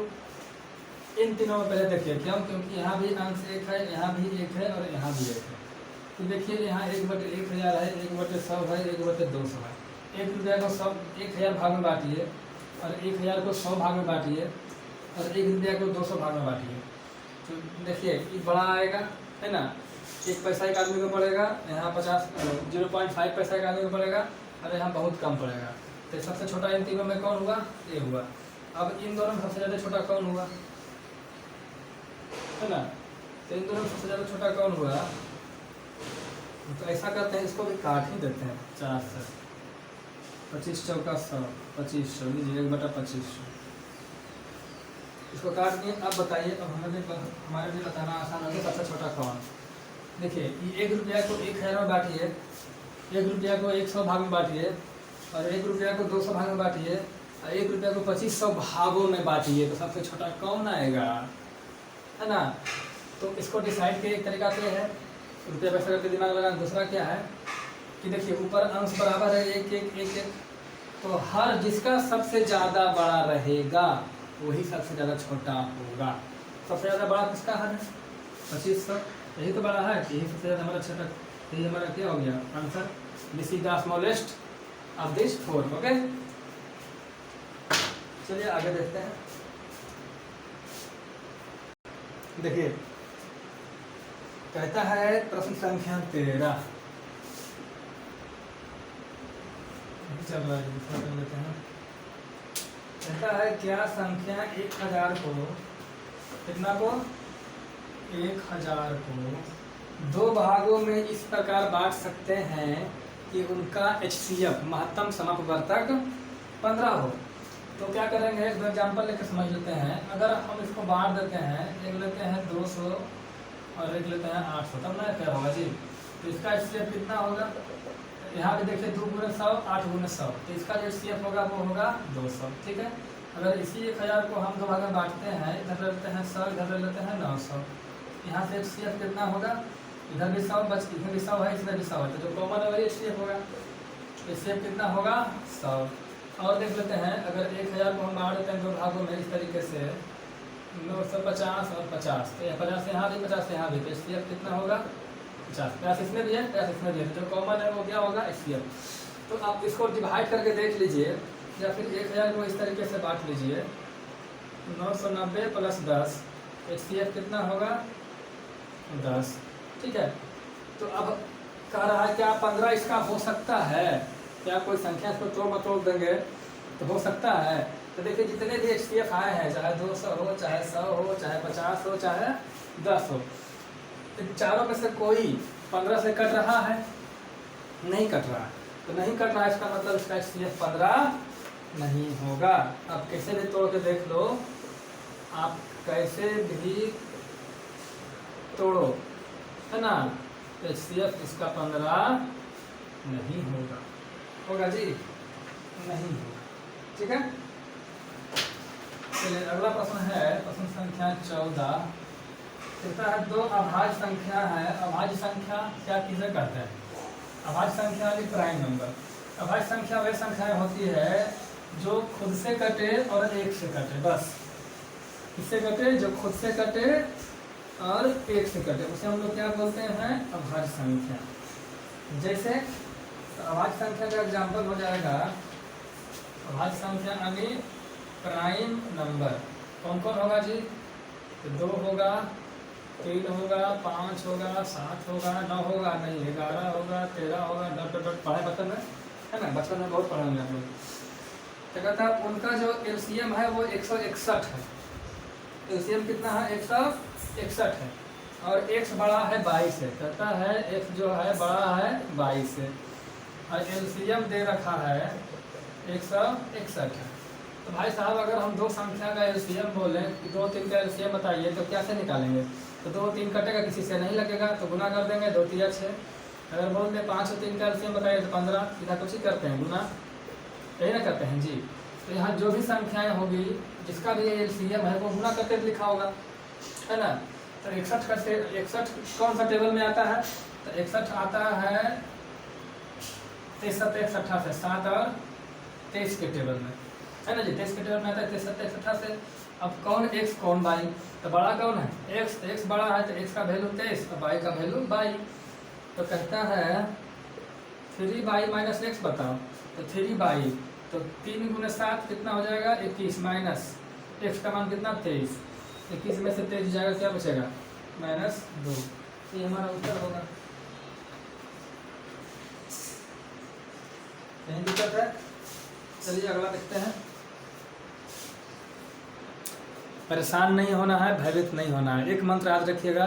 इन तीनों में पहले देखिए, क्यों, क्योंकि यहाँ भी अंश 1 है, यहाँ भी 1 है और यहाँ भी 1 है। तो देखिए यहाँ 1 बटे 1000 है, 1 बटे 100 है, 1 बटे 200 है। 1 रुपया को 1000 भाग में बांटिए, और 1000 को 100 भाग में बांटिए, और 1 रुपया को 200 भाग में बांटिए। तो देखिए ये बड़ा आएगा, है ना। 1 पैसा एक आदमी को पड़ेगा, यहाँ 0.5 पैसा एक आदमी को पड़ेगा, और यहाँ बहुत कम पड़ेगा। तो सबसे छोटा इन तीनों में कौन हुआ, ये हुआ। अब इन दोनों में सबसे ज़्यादा छोटा कौन हुआ, है ना। तो इन दोनों में सबसे ज़्यादा छोटा कौन हुआ, तो ऐसा करते हैं, इसको भी काट ही देते हैं 4 से। 25 चौका 100, 2500 लीजिए, 1 बटा 2500, इसको काट दिए। अब बताइए, अब हमारे लिए बताना आसान होगा सबसे छोटा कौन। देखिए ये 1 रुपया को 1000 में बांटिए, 1 रुपया को 100 भाग में बांटिए, और 1 रुपया को 200 भाग में बांटिए, और 1 रुपया को 2500 भागों में बांटिए, तो सबसे छोटा कौन आएगा, है ना। तो इसको डिसाइड के एक तरीका से है रुपया पैसा करके दिमाग लगाना। दूसरा क्या है कि देखिए ऊपर अंश बराबर है 1 1 1 1, तो हर जिसका सबसे ज़्यादा बड़ा रहेगा वही सबसे ज़्यादा छोटा होगा। सबसे ज़्यादा बड़ा किसका है 2500, यही तो बड़ा है, यही सबसे ज़्यादा हमारा छोटा, यही हमारा क्या हो गया answer, this is the smallest of this 4। Okay चलिए आगे देखते हैं। देखिए कहता है प्रश्न संख्या 13 चल रहा है, दूसरा कर लेते हैं। कहता है क्या संख्या 1000 को, कितना को 1000 को 2 भागों में इस प्रकार बांट सकते हैं कि उनका HCF महत्तम समापवर्तक 15 हो। तो क्या करेंगे, एक एग्जाम्पल लेकर समझ लेते हैं। अगर हम इसको बांट देते हैं, एक लेते हैं 200 और एक लेते हैं 800, तब ना क्या होगा जी। तो इसका HCF कितना होगा, यहाँ पे देखिए 2 गुणे 100 8 गुणे 100, तो इसका जो HCF होगा वो होगा 200। ठीक है, अगर इसी 1000 को हम 2 भाग में बांटते हैं, इधर लेते हैं 100, इधर लेते हैं 900, यहाँ से HCF कितना होगा, इधर भी 100 बच, इधर भी 100 है, इसमें भी 100 है, तो जो कॉमन है वही HCF होगा। HCF कितना होगा 100। और देख लेते हैं, अगर 1000 को हम बांट देते हैं 2 भागों में इस तरीके से, 950 और 50, तो 50 यहाँ भी 50 यहाँ भी, तो HCF कितना होगा 50। 50 इसमें भी है, 50 इसमें भी है, जो कॉमन है वो क्या होगा HCF। तो आप इसको डिवाइड करके देख लीजिए, या फिर 1000 को इस तरीके से बांट लीजिए, 990 + 10, HCF कितना होगा 10। ठीक है, तो अब कह रहा है क्या 15 इसका हो सकता है, क्या कोई संख्या इसको तोड़ मटोड़ देंगे तो हो सकता है। तो देखिए जितने भी HCF आए हैं, चाहे 200 हो, चाहे 100 हो, चाहे 50 हो, चाहे 10 हो, इन चारों में से कोई 15 से कट रहा है, नहीं कट रहा है। तो नहीं कट रहा है इसका मतलब इसका HCF 15 नहीं होगा। आप कैसे भी तोड़ के देख लो, आप कैसे भी तोड़ो, है ना, HCF इसका 15 नहीं होगा। होगा जी, नहीं होगा। ठीक है, चलिए अगला प्रश्न है प्रश्न संख्या 14। कहता है दो अभाज्य संख्या है, अभाज्य संख्या क्या किसे कहते हैं? अभाज्य संख्या वाली प्राइम नंबर। अभाज्य संख्या वह संख्याएं होती है जो खुद से कटे और एक से कटे, बस किससे कटे, जो खुद से कटे और एक से कटे, उसे हम लोग क्या बोलते हैं अभाज्य संख्या। जैसे अभाज्य संख्या का एग्जाम्पल हो जाएगा, अभाज्य संख्या यानी प्राइम नंबर कौन कौन होगा जी, तो 2 होगा, 3 होगा, 5 होगा, 7 होगा, 9 होगा, नहीं 11 होगा, 13 होगा, डॉट डॉट डॉट पढ़े बचपन में, है ना, बचपन में बहुत पढ़े होंगे आप लोग। तो कहता है उनका जो LCM है वो 161 है। LCM कितना है 161 है, और x बड़ा है 22 है। कहता है x जो है बड़ा है 22 से, और LCM दे रखा है 161 है। तो भाई साहब अगर हम दो संख्या का LCM बोलें कि 2 3 का LCM बताइए तो कैसे निकालेंगे? तो 2 3 कटेगा, किसी से नहीं लगेगा, तो गुना कर देंगे, 2 3 6। अगर बोल दें 5 और 3 का LCM बताइए तो 15, सीधा कुछ ही करते हैं, गुना, यही ना करते हैं जी। तो यहाँ जो भी संख्याएं होगी जिसका भी LCM है वो गुना करके लिखा होगा, है ना। तो 61 कौन सा टेबल में आता है? तो 61 आता है 23 27 28 से, 7 और 23 के टेबल में, है ना जी। 23 के टेबल में आता है 23 27 28 से। अब कौन x कौन y, तो बड़ा कौन है x, तो x बड़ा है तो x का वैल्यू 23 और y का वैल्यू 22। तो कहता है 3y - x बताओ, तो 3y, तो 3 × 7 कितना हो जाएगा 21, माइनस x का मान कितना 23, 21 में से 23 जाएगा, क्या बचेगा -2। ये हमारा उत्तर होगा। कहीं दिक्कत है? चलिए अगला देखते हैं। परेशान नहीं होना है, भयभीत नहीं होना है। एक मंत्र याद रखिएगा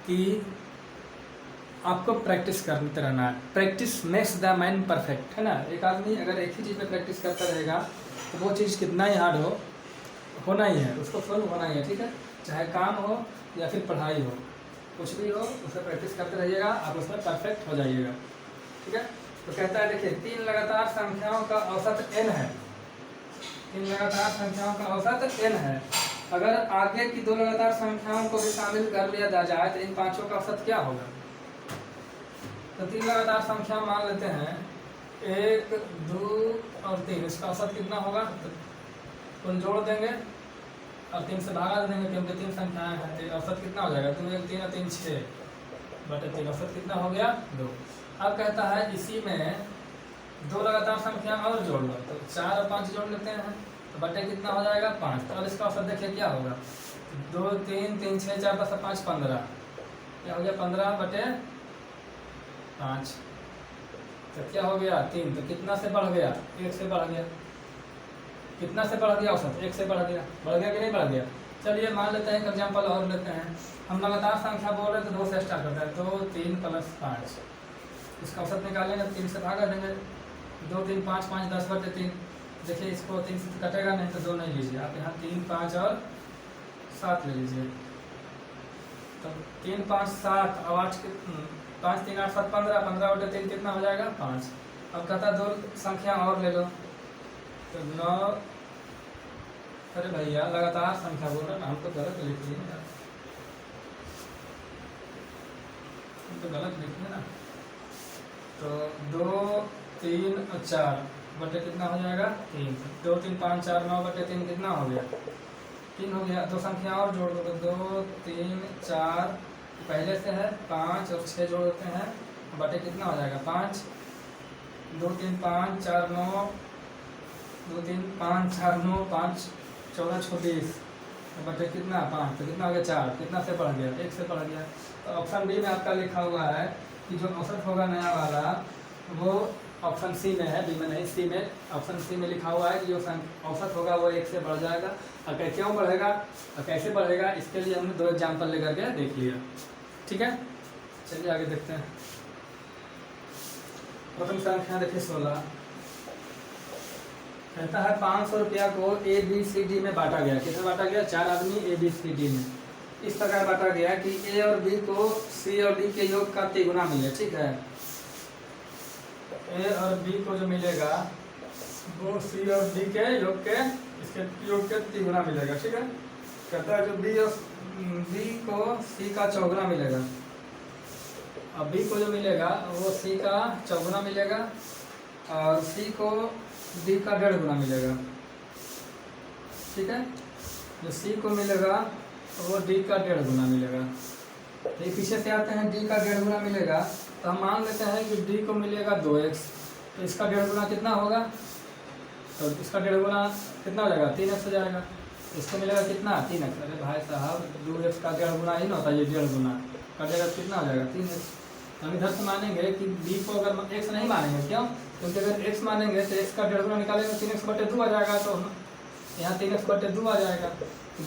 कि आपको प्रैक्टिस करते रहना है। Practice makes the mind perfect, है ना। एक आदमी अगर एक ही चीज़ में प्रैक्टिस करता रहेगा तो वो चीज़ कितना ही हार्ड हो, होना ही है, उसको फॉलो होना ही है। ठीक है, चाहे काम हो या फिर पढ़ाई हो, कुछ भी हो उसमें प्रैक्टिस करते रहिएगा, आप उसमें परफेक्ट हो जाइएगा। ठीक है, तो कहता है देखिए 3 लगातार संख्याओं का औसत n है। 3 लगातार संख्याओं का औसत n है। अगर आगे की 2 लगातार संख्याओं को भी शामिल कर लिया जाए तो इन पांचों का औसत क्या होगा? तो 3 लगातार संख्या मान लेते हैं 1 2 और 3, इसका औसत कितना होगा? तो कुल जोड़ देंगे और 3 से भागा देंगे क्योंकि 3 संख्याएं हैं, तो औसत कितना हो जाएगा? 2 1 3 और 3 6 बटे 3, औसत कितना हो गया 2। अब कहता है इसी में 2 लगातार संख्या और जोड़ लो, तो 4 और 5 जोड़ लेते हैं, तो बटे कितना हो जाएगा 5। तो अब इसका औसत देखिए क्या होगा, 2 3 3 6 4 10 5 15, क्या हो गया 15 बटे 5, तो क्या हो गया 3। तो कितना से बढ़ गया? 1 से बढ़ गया। कितना से बढ़ गया औसत? 1 से बढ़ गया। बढ़ गया कि नहीं बढ़ गया? चलिए मान लेते हैं एक एग्जाम्पल और लेते हैं। हम लगातार संख्या बोल रहे हैं तो 2 से स्टार्ट करता है, 2 3 + 5, इसका औसत निकालेंगे, 3 से भागा देंगे, 2 3 5 5 10 बटे 3। देखिए इसको 3 से कटेगा नहीं तो 2 नहीं लीजिए आप, यहाँ 3 5 और 7 ले लीजिए। तो 3 5 7 और 8 5 3 8 7 15, 15 बटे 3 कितना हो जाएगा 5। अब कहता 2 संख्या और ले लो, तो 9। अरे भैया लगातार संख्या बोल रहे ना, हम तो गलत लिख दिए ना, हम तो गलत लिखे ना। तो 2 3 और 4 बटे कितना हो जाएगा 3, 2 3 5 4 9 बटे 3 कितना हो गया 3 हो गया। 2 संख्या और जोड़ दो, 2 3 4 पहले से है 5 और 6 जोड़ देते हैं, बटे कितना हो जाएगा 5, 2 3 5 4 9, 2 3 5 4 9 5 14 26 बटे कितना 5, तो कितना हो गया 4, कितना से बढ़ गया 1 से बढ़ गया। तो ऑप्शन बी में आपका लिखा हुआ है कि जो औसत होगा नया वाला वो ऑप्शन सी में है, बी में नहीं, सी में, ऑप्शन सी में लिखा हुआ है कि जो औसत होगा वो 1 से बढ़ जाएगा। और क्यों बढ़ेगा और कैसे बढ़ेगा, इसके लिए हमने 2 एग्जाम्पल लेकर के देख लिया। ठीक है, चलिए आगे देखते हैं। प्रथम संख्या देखिए 16, कहता है 500 रुपया को ए बी सी डी में बांटा गया। किसमें बांटा गया, 4 आदमी ए बी सी डी में। इस प्रकार बांटा गया कि ए और बी को सी और डी के योग का तिगुना मिले। ठीक है, ए और बी को जो मिलेगा वो सी और डी के योग के, इसके योग के तिगुना मिलेगा। ठीक है, कहता है जो बी को सी का चौगुना मिलेगा, अब बी को जो मिलेगा वो सी का चौगुना मिलेगा और सी को डी का 1.5 गुना मिलेगा। ठीक है, जो सी को मिलेगा वो डी का 1.5 गुना मिलेगा। तो ये पीछे से आते हैं, डी का 1.5 गुना मिलेगा तो हम मान लेते हैं कि डी को मिलेगा 2x, तो इसका 1.5 गुना कितना होगा, तो इसका 1.5 गुना कितना हो जाएगा 3x हो जाएगा। इसको मिलेगा कितना 3x। अरे भाई साहब 2x का 1.5 गुना ही ना होता, ये 1.5 गुना कटेगा कितना हो जाएगा 3x। हम इधर से मानेंगे कि b को अगर x नहीं मानेंगे, क्यों, क्योंकि अगर x मानेंगे तो x का 1.5 गुना निकालेंगे 3x बटे 2 आ जाएगा, तो यहाँ 3x बटे 2 आ जाएगा,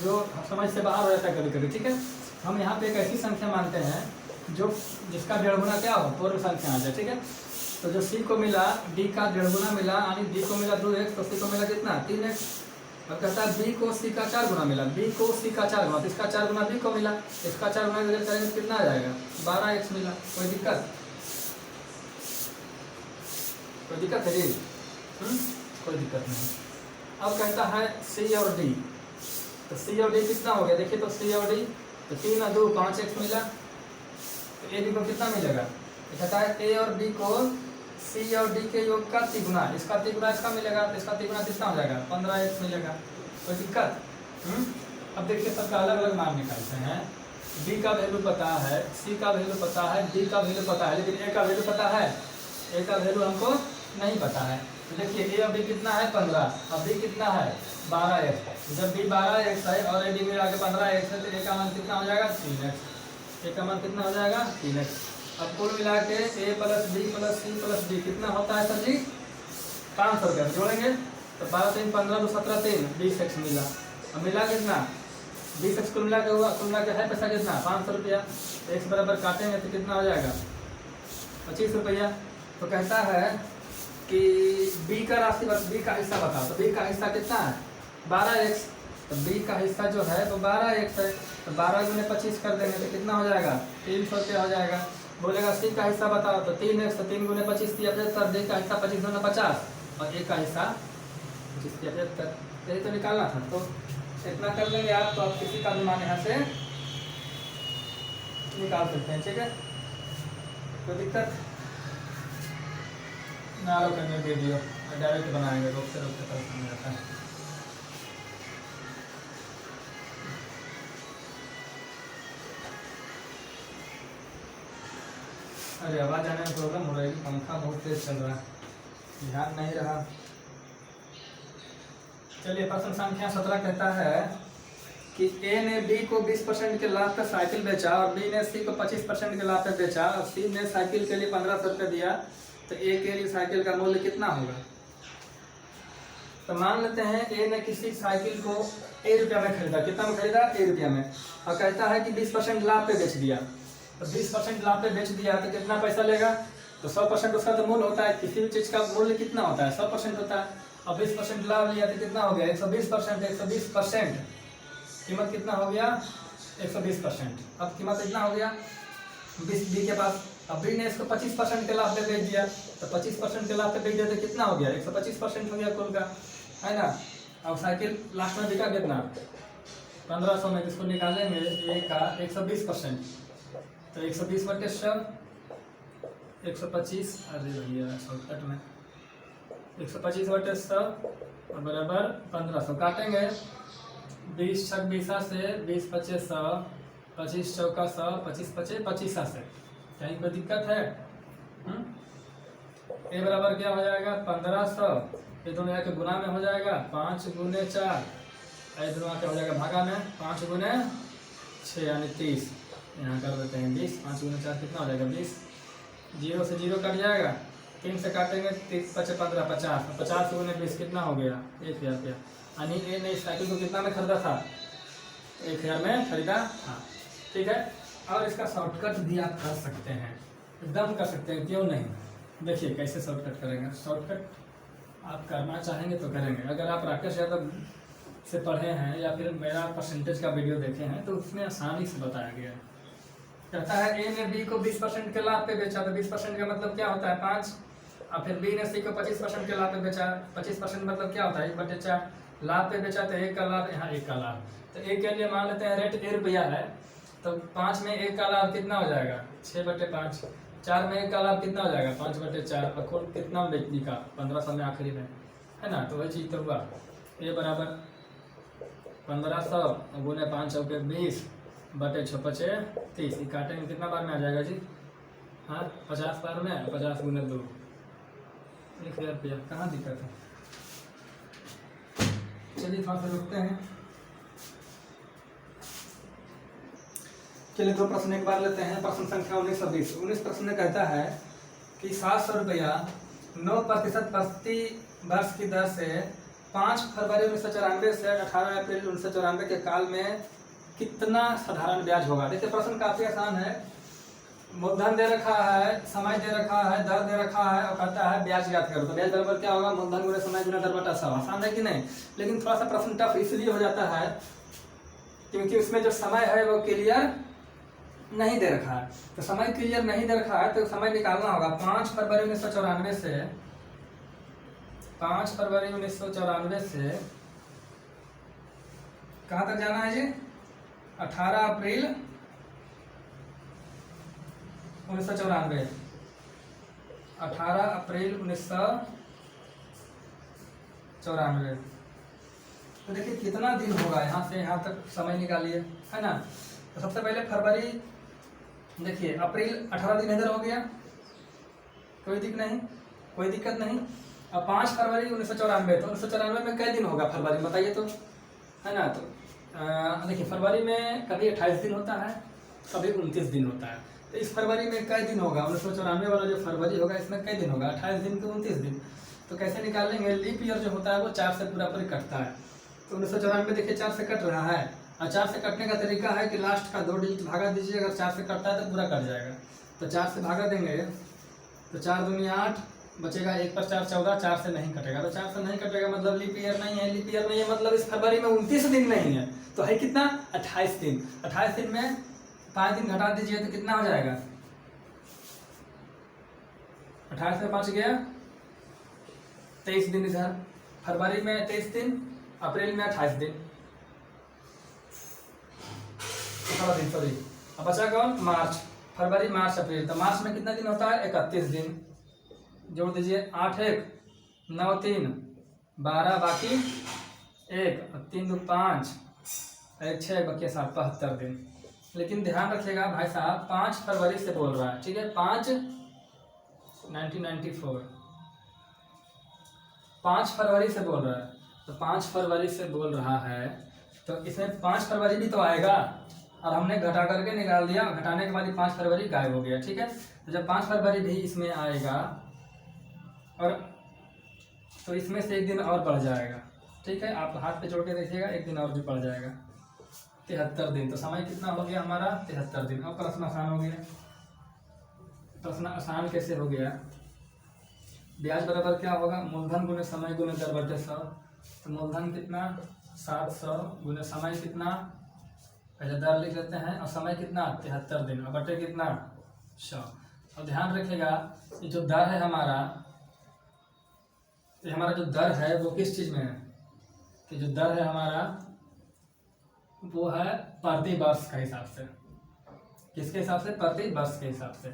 जो समझ से बाहर हो जाता है कभी कभी। ठीक है, हम यहाँ पे एक ऐसी संख्या मानते हैं जो जिसका 1.5 गुना क्या हो, पूर्ण संख्या आ जाए। ठीक है, तो जो c को मिला d का 1.5 गुना मिला, यानी d को मिला 2x, तो c को मिला कितना 3x। और कहता है b को c का 4 गुना मिला, b को c का 4 गुना, तो इसका 4 गुना b को मिला, इसका 4 गुना करेंगे तो कितना आ जाएगा 12x मिला। कोई दिक्कत, कोई दिक्कत है जी? कोई दिक्कत नहीं। अब कहता है c और d, तो c और d कितना हो गया, देखिए तो c और d, तो 3 और 2 5x मिला, तो a b को कितना मिलेगा, कहता है a और b को c और d के योग का तिगुना, इसका तिगुना इसका मिलेगा, तो इसका तिगुना कितना हो जाएगा 15x मिलेगा। कोई दिक्कत? अब देखिए सबका अलग अलग मान निकालते हैं। d का वैल्यू पता है, c का वैल्यू पता है, d का वैल्यू पता है, लेकिन a का वैल्यू पता है, a का वैल्यू हमको नहीं पता है। तो देखिए a और b कितना है 15, अब b कितना है 12x। जब b 12x है और a b मिला के 15x है, तो a का मान कितना हो जाएगा 3x। a का मान कितना हो जाएगा 3x। अब कुल मिला के a plus b plus c plus d कितना होता है सर जी 500 रुपया। जोड़ेंगे तो 12 3 15 2 17 3 20x मिला। अब मिला कितना 20x कुल मिला के हुआ, कुल मिला के है पैसा कितना 500 रुपया। x बराबर काटेंगे तो कितना हो जाएगा 25 रुपया। तो कहता है कि b का राशि, b का हिस्सा बताओ, तो b का हिस्सा कितना है 12x, तो b का हिस्सा जो है वो 12x है, तो 12 गुने 25 कर देंगे तो कितना हो जाएगा 300 रुपया हो जाएगा। बोलेगा c का हिस्सा बताओ, तो 3x, तो 3 गुने 25 75, d का हिस्सा 25 गुना 50 और a का हिस्सा 25 75, यही तो निकालना था। तो इतना कर लेंगे आप, तो आप किसी का भी मान यहाँ से निकाल सकते हैं। ठीक है, कोई दिक्कत ना लो करने वीडियो डायरेक्ट बनाएंगे, रोकते रोकते परेशान रहता है। अरे आवाज आने में प्रॉब्लम हो रही है, पंखा बहुत तेज चल रहा है, ध्यान नहीं रहा। चलिए प्रश्न संख्या 17 कहता है कि a ने b को 20% के लाभ पर साइकिल बेचा और b ने c को 25% के लाभ पर बेचा और c ने साइकिल के लिए 1500 रुपये दिया, तो a के लिए साइकिल का मूल्य कितना होगा। तो मान लेते हैं a ने किसी साइकिल को a रुपया में खरीदा, कितना में खरीदा a रुपया में, और कहता है कि 20% लाभ पे बेच दिया, तो 20% लाभ पे बेच दिया तो कितना पैसा लेगा, तो 100% उसका तो मूल्य होता है, किसी भी चीज़ का मूल्य कितना होता है 100% होता है। अब 20% लाभ लिया तो कितना हो गया 120%, 120% कीमत कितना हो गया 120%। अब कीमत कितना हो गया 20 बी के पास, अब बी ने इसको 25% के लाभ पे बेच दिया, तो 25% के लाभ पे बेच दिया तो कितना हो गया 125% हो गया कुल का, है ना। अब साइकिल लास्ट में बिका कितना 1500 में, इसको निकालेंगे a का 120%, तो 120 बटे 100 125, अरे भैया शॉर्टकट में 125 बटे 100 और बराबर 1500 काटेंगे 20 छक 20 से 20 पचे 100, 25 चौका 100, 25 पचे 25 से। कहीं कोई दिक्कत है? ए बराबर क्या हो जाएगा 1500, ये दोनों के गुना में हो जाएगा 5 गुने 4, ये दोनों के हो जाएगा भागा में 5 गुने 6 यानी 30। यहाँ कर देते हैं 20, 5 गुने 4 कितना हो जाएगा 20। 0 से 0 कट जाएगा, 3 से काटेंगे 30 पचे 15 50, 50 गुने 20 कितना हो गया 1000 रुपया। यानी ए ने इस साइकिल को कितना में खरीदा था 1000 में खरीदा था। ठीक है, और इसका शॉर्टकट भी आप कर सकते हैं, एकदम कर सकते हैं, क्यों नहीं। देखिए कैसे शॉर्टकट करेंगे। शॉर्टकट आप करना चाहेंगे तो करेंगे। अगर आप राकेश यादव से पढ़े हैं या फिर मेरा परसेंटेज का वीडियो देखे हैं तो उसमें आसानी से बताया गया है। कहता है ए ने बी को 20% के लाभ पे बेचा, तो 20% का मतलब क्या होता है 5, और फिर बी ने सी को 25% के लाभ पे बेचा, 25% मतलब क्या होता है 1/4, लाभ पे बेचा तो 1 का लाभ, यहाँ 1 का लाभ। तो एक के लिए मान लेते हैं रेट ₹1 है, तो 5 में 1 का लाभ कितना हो जाएगा 6/5, 4 में 1 का लाभ कितना हो जाएगा 5/4, और कुल कितना बेचने का 1500 में आखिरी में, है ना। तो वही चीज़ तो हुआ, ए बराबर 1500 गुने 5 चौके 20 बटे 6 पचे 30। काटेंगे कितना बार में आ जाएगा जी, हाँ 50 बार में, 50 गुने 2 1000 रुपया। कहाँ दिक्कत है। चलिए थोड़ा सा रुकते हैं। चलिए 2 प्रश्न एक बार लेते हैं। प्रश्न संख्या 1920। 19 प्रश्न कहता है कि 700 रुपया 9% प्रति वर्ष की दर से 5 फरवरी 1994 से 18 अप्रैल 1994 के काल में कितना साधारण ब्याज होगा। देखिए प्रश्न काफी आसान है। मूलधन दे रखा है, समय दे रखा है, दर दे रखा है और कहता है ब्याज ज्ञात करो। तो ब्याज बराबर क्या होगा मूलधन गुणे समय गुणे दर बटा 100। आसान है कि नहीं। लेकिन थोड़ा सा प्रश्न टफ इसलिए हो जाता है क्योंकि उसमें जो समय है वो क्लियर नहीं दे रखा है। तो समय क्लियर नहीं दे रखा है तो समय निकालना होगा। 5 फरवरी 1994 से 5 फरवरी 1994 से कहाँ तक जाना है जी 18 अप्रैल 1994, 18 अप्रैल 1994। तो देखिए कितना दिन होगा यहाँ से यहाँ तक समय निकालिए, है ना। तो सबसे पहले फरवरी देखिए, अप्रैल 18 दिन इधर हो गया, कोई दिक्कत नहीं। अब 5 फरवरी 1994, तो 1994 में कई दिन होगा फरवरी बताइए तो, है ना। तो देखिए फरवरी में कभी 28 दिन होता है, कभी 29 दिन होता है। तो इस फरवरी में कई दिन होगा 1994 वाला जो फरवरी होगा इसमें कई दिन होगा 28 दिन के 29 दिन। तो कैसे निकाल लेंगे। लीप ईयर जो होता है वो 4 से पूरा कटता है। तो 1994 देखिए 4 से कट रहा है, और 4 से कटने का तरीका है कि लास्ट का 2 डिजिट भागा दीजिए। अगर 4 से कटता है तो पूरा कट जाएगा। तो 4 से भागा देंगे तो 4 दूनी 8 बचेगा, 1 पर 4 14, 4 से नहीं कटेगा। तो 4 से नहीं कटेगा मतलब लीप ईयर नहीं है। लीप ईयर नहीं है मतलब इस फरवरी में 29 दिन नहीं है, तो है कितना 28 दिन। 28 दिन में 5 दिन घटा दीजिए तो कितना हो जाएगा 28 में 5 गया 23 दिन। इधर फरवरी में 23 दिन, अप्रैल में 28 दिन, 18 दिन सॉरी। अब बचा कौन मार्च, फरवरी मार्च अप्रैल। तो मार्च में कितना दिन होता है 31 दिन। जोड़ दीजिए 8 1 9 3 12 बाकी 1 3 2 5 1 6 बाकी 7 72 दिन। लेकिन ध्यान रखिएगा भाई साहब 5 फरवरी से बोल रहा है, ठीक है 1994 5 फरवरी से बोल रहा है। तो 5 फरवरी से बोल रहा है तो इसमें 5 फरवरी भी तो आएगा, और हमने घटा करके निकाल दिया। घटाने के बाद ही 5 फरवरी गायब हो गया, ठीक है। तो जब 5 फरवरी भी इसमें आएगा और तो इसमें से 1 दिन और बढ़ जाएगा, ठीक है। आप हाथ पे जोड़ के देखिएगा 1 दिन और भी बढ़ जाएगा 73 दिन। तो समय कितना हो गया हमारा 73 दिन। अब प्रश्न आसान हो गया। प्रश्न आसान कैसे हो गया। ब्याज बराबर क्या होगा मूलधन गुने समय गुने दर बटे 100। तो मूलधन कितना 700 गुने समय कितना, पहले दर लिख लेते हैं, और समय कितना 73 दिन, और बटे कितना 100। और ध्यान रखिएगा ये जो दर है हमारा, ये हमारा जो दर है वो किस चीज़ में है कि जो दर है हमारा वो है प्रति वर्ष के हिसाब से। किसके हिसाब से प्रति वर्ष के हिसाब से।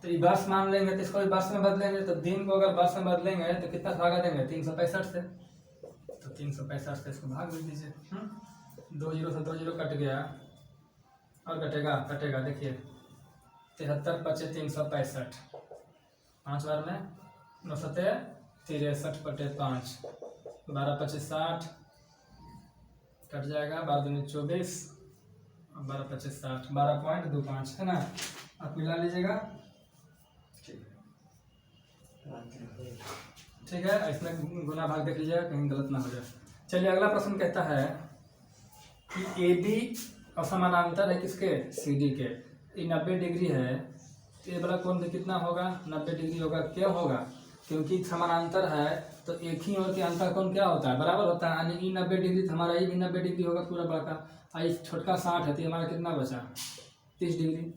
तो ये वर्ष मान लेंगे तो इसको वर्ष में बदलेंगे। तो दिन को अगर वर्ष में बदलेंगे तो कितना भागा देंगे 365 से। तो 365 से इसको भाग भी दीजिए। 2 जीरो से 2 जीरो कट गया, और कटेगा देखिए 73 × 5 365, 5 बार में 9 सत्ते 63/5, 12 × 5 60 कट जाएगा, 12 दूनी 24 और 12 × 5 60, 12.25 है ना। आप मिला लीजिएगा, ठीक है। इसमें गुना भाग देख लीजिएगा कहीं गलत ना हो जाए। चलिए अगला प्रश्न कहता है कि ए बी और समानांतर है किसके, सी डी के। ये 90 डिग्री है, ये वाला कोण भी कितना होगा, 90 डिग्री होगा। क्यों होगा, क्योंकि समानांतर है तो एक ही ओर के अंतर कोण क्या होता है, बराबर होता है। यानी ई 90 डिग्री तो हमारा ये भी 90 डिग्री होगा पूरा बड़ा का। इस छोटका 60 है तो हमारा कितना बचा, 30 डिग्री।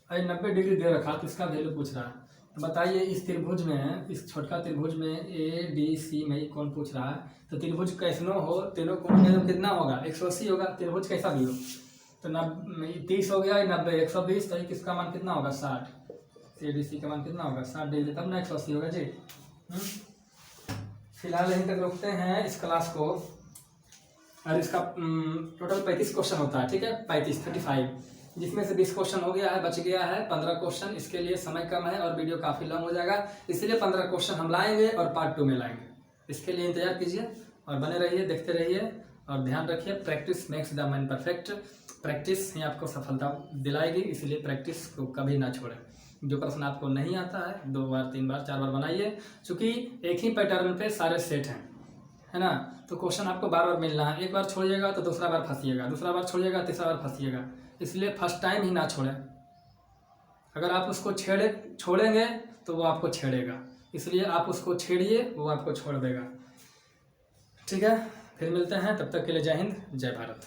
अरे 90 डिग्री दे रखा तो इसका वैल्यू पूछ रहा है। तो बताइए इस त्रिभुज में, इस छोटका त्रिभुज में ए डी सी में कौन पूछ रहा है, तो त्रिभुज कैसनो हो तीनों कोण में कितना होगा, 180 होगा। त्रिभुज कैसा भी हो तो 30 हो गया, 90 120, तो किसका मान कितना होगा, 60। ए डी सी का मान कितना होगा, 60 डिग्री, तब ना 180 होगा जी। फिलहाल यहीं तक रोकते हैं इस क्लास को। और इसका टोटल 35 क्वेश्चन होता है, ठीक है, 35 जिसमें से 20 क्वेश्चन हो गया है, बच गया है 15 क्वेश्चन। इसके लिए समय कम है और वीडियो काफ़ी लंबा हो जाएगा, इसलिए 15 क्वेश्चन हम लाएंगे और पार्ट 2 में लाएंगे। इसके लिए इंतजार कीजिए और बने रहिए, देखते रहिए और ध्यान रखिए, practice makes the man perfect. Practice ही आपको सफलता दिलाएगी, इसलिए प्रैक्टिस को कभी ना छोड़ें। जो प्रश्न आपको नहीं आता है 2 बार 3 बार 4 बार बनाइए, क्योंकि एक ही पैटर्न पे सारे सेट हैं, है ना। तो क्वेश्चन आपको बार बार मिलना है, एक बार छोड़िएगा तो दूसरा बार फंसिएगा, दूसरा बार छोड़िएगा तीसरा बार फंसिएगा। इसलिए फर्स्ट टाइम ही ना छोड़ें। अगर आप उसको छोड़ेंगे तो वो आपको छेड़ेगा, इसलिए आप उसको छेड़िए, वो आपको छोड़ देगा, ठीक है। फिर मिलते हैं, तब तक के लिए जय हिंद जय भारत।